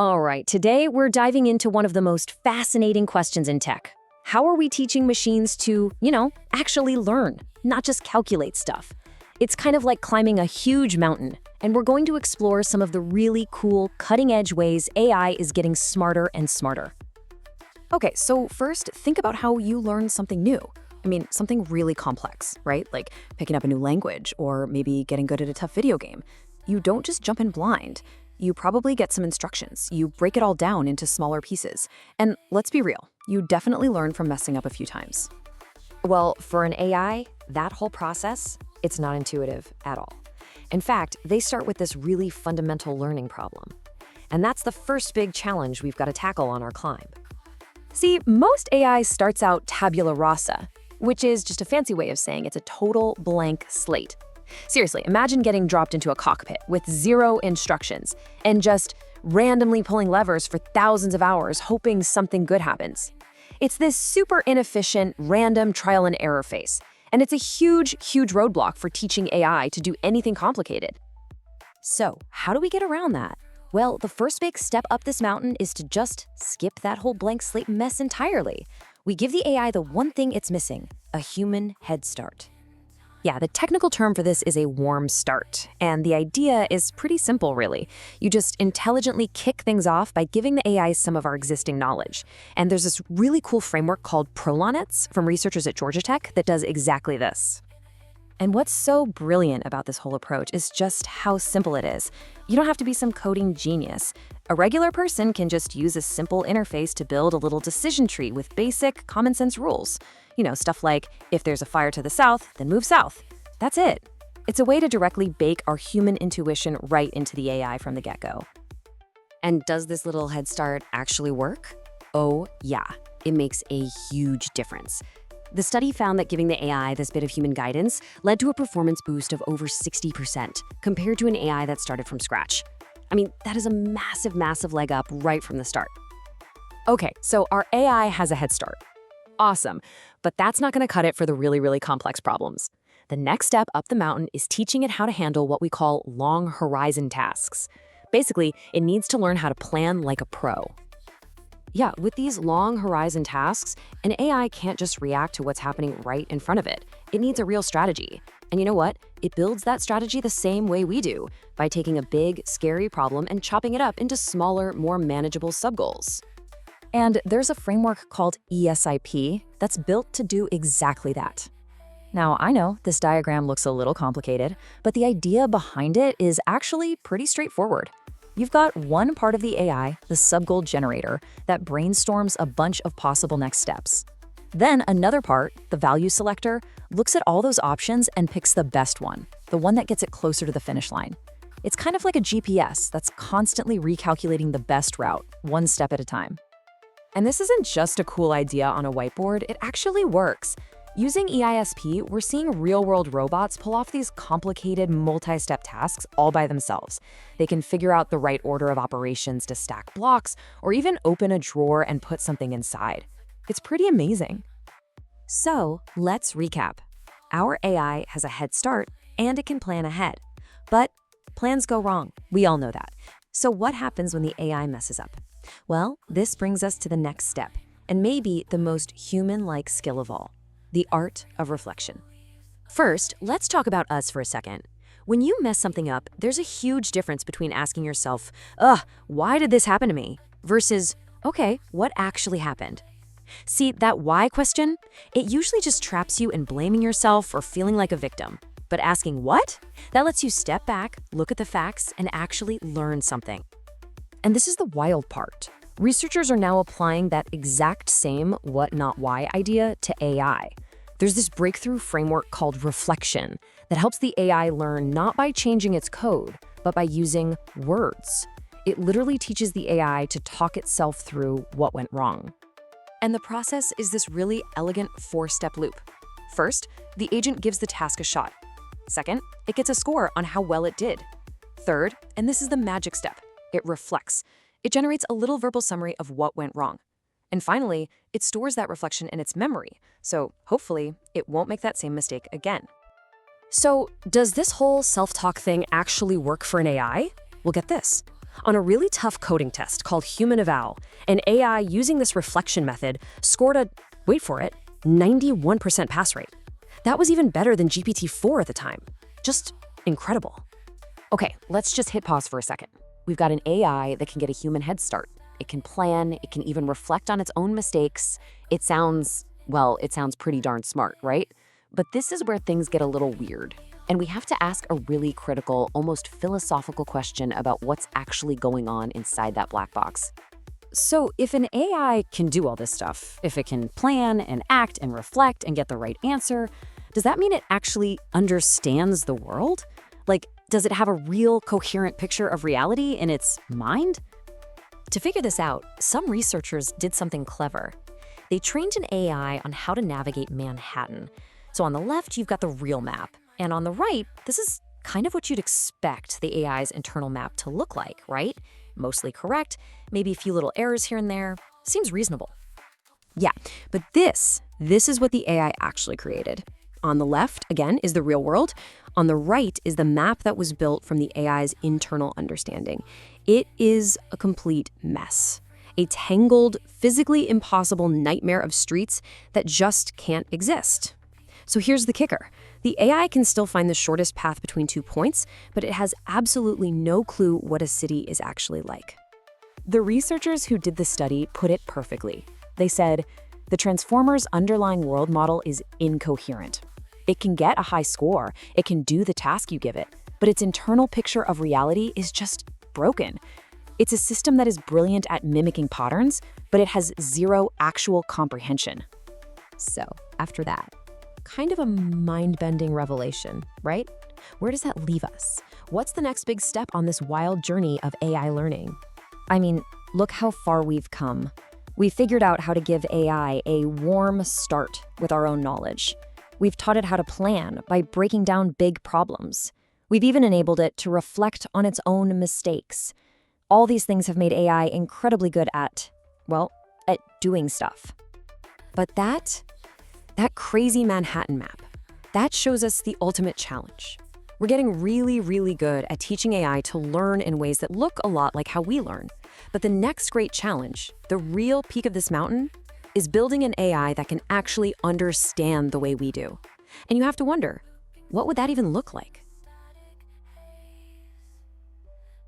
All right, today we're diving into one of the most fascinating questions in tech. How are we teaching machines to, actually learn, not just calculate stuff? It's kind of like climbing a huge mountain, and we're going to explore some of the really cool, cutting-edge ways AI is getting smarter and smarter. Okay, so first, think about how you learn something new. Something really complex, right? Like picking up a new language or maybe getting good at a tough video game. You don't just jump in blind. You probably get some instructions. You break it all down into smaller pieces. And let's be real, you definitely learn from messing up a few times. Well, for an AI, that whole process, it's not intuitive at all. In fact, they start with this really fundamental learning problem. And that's the first big challenge we've got to tackle on our climb. See, most AI starts out tabula rasa, which is just a fancy way of saying it's a total blank slate. Seriously, imagine getting dropped into a cockpit with zero instructions and just randomly pulling levers for thousands of hours hoping something good happens. It's this super inefficient, random trial and error phase, and it's a huge, huge roadblock for teaching AI to do anything complicated. So, how do we get around that? Well, the first big step up this mountain is to just skip that whole blank slate mess entirely. We give the AI the one thing it's missing, a human head start. Yeah, the technical term for this is a warm start, and the idea is pretty simple, really. You just intelligently kick things off by giving the AI some of our existing knowledge. And there's this really cool framework called Prolonets from researchers at Georgia Tech that does exactly this. And what's so brilliant about this whole approach is just how simple it is. You don't have to be some coding genius. A regular person can just use a simple interface to build a little decision tree with basic, common sense rules. Stuff like, if there's a fire to the south, then move south. That's it. It's a way to directly bake our human intuition right into the AI from the get-go. And does this little head start actually work? Oh, yeah. It makes a huge difference. The study found that giving the AI this bit of human guidance led to a performance boost of over 60% compared to an AI that started from scratch. That is a massive, massive leg up right from the start. Okay, so our AI has a head start. Awesome, but that's not going to cut it for the really, really complex problems. The next step up the mountain is teaching it how to handle what we call long horizon tasks. Basically, it needs to learn how to plan like a pro. Yeah, with these long horizon tasks, an AI can't just react to what's happening right in front of it. It needs a real strategy. And you know what? It builds that strategy the same way we do, by taking a big, scary problem and chopping it up into smaller, more manageable sub-goals. And there's a framework called ESIP that's built to do exactly that. Now, I know this diagram looks a little complicated, but the idea behind it is actually pretty straightforward. You've got one part of the AI, the sub-goal generator, that brainstorms a bunch of possible next steps. Then another part, the value selector, looks at all those options and picks the best one, the one that gets it closer to the finish line. It's kind of like a GPS that's constantly recalculating the best route, one step at a time. And this isn't just a cool idea on a whiteboard, it actually works. Using EISP, we're seeing real-world robots pull off these complicated multi-step tasks all by themselves. They can figure out the right order of operations to stack blocks, or even open a drawer and put something inside. It's pretty amazing. So, let's recap. Our AI has a head start, and it can plan ahead. But plans go wrong. We all know that. So what happens when the AI messes up? Well, this brings us to the next step, and maybe the most human-like skill of all, the art of reflection. First, let's talk about us for a second. When you mess something up, there's a huge difference between asking yourself, why did this happen to me? Versus, okay, what actually happened? See, that why question, it usually just traps you in blaming yourself or feeling like a victim. But asking what? That lets you step back, look at the facts, and actually learn something. And this is the wild part. Researchers are now applying that exact same what not why idea to AI. There's this breakthrough framework called reflection that helps the AI learn not by changing its code, but by using words. It literally teaches the AI to talk itself through what went wrong. And the process is this really elegant 4-step loop. First, the agent gives the task a shot. Second, it gets a score on how well it did. Third, and this is the magic step, it reflects. It generates a little verbal summary of what went wrong. And finally, it stores that reflection in its memory, so hopefully it won't make that same mistake again. So, does this whole self-talk thing actually work for an AI? Well, get this. On a really tough coding test called Human Eval, an AI using this reflection method scored a, wait for it, 91% pass rate. That was even better than GPT-4 at the time. Just incredible. Okay, let's just hit pause for a second. We've got an AI that can get a human head start. It can plan, it can even reflect on its own mistakes. It sounds pretty darn smart, right? But this is where things get a little weird. And we have to ask a really critical, almost philosophical question about what's actually going on inside that black box. So if an AI can do all this stuff, if it can plan and act and reflect and get the right answer, does that mean it actually understands the world? Like, does it have a real coherent picture of reality in its mind? To figure this out, some researchers did something clever. They trained an AI on how to navigate Manhattan. So on the left, you've got the real map. And on the right, this is kind of what you'd expect the AI's internal map to look like, right? Mostly correct, maybe a few little errors here and there. Seems reasonable. Yeah, but this is what the AI actually created. On the left, again, is the real world. On the right is the map that was built from the AI's internal understanding. It is a complete mess. A tangled, physically impossible nightmare of streets that just can't exist. So here's the kicker. The AI can still find the shortest path between 2 points, but it has absolutely no clue what a city is actually like. The researchers who did the study put it perfectly. They said, the transformer's underlying world model is incoherent. It can get a high score, it can do the task you give it, but its internal picture of reality is just broken. It's a system that is brilliant at mimicking patterns, but it has zero actual comprehension. So, after that, kind of a mind-bending revelation, right? Where does that leave us? What's the next big step on this wild journey of AI learning? I mean, look how far we've come. We figured out how to give AI a warm start with our own knowledge. We've taught it how to plan by breaking down big problems. We've even enabled it to reflect on its own mistakes. All these things have made AI incredibly good at doing stuff. But that crazy Manhattan map, that shows us the ultimate challenge. We're getting really, really good at teaching AI to learn in ways that look a lot like how we learn. But the next great challenge, the real peak of this mountain, is building an AI that can actually understand the way we do. And you have to wonder, what would that even look like?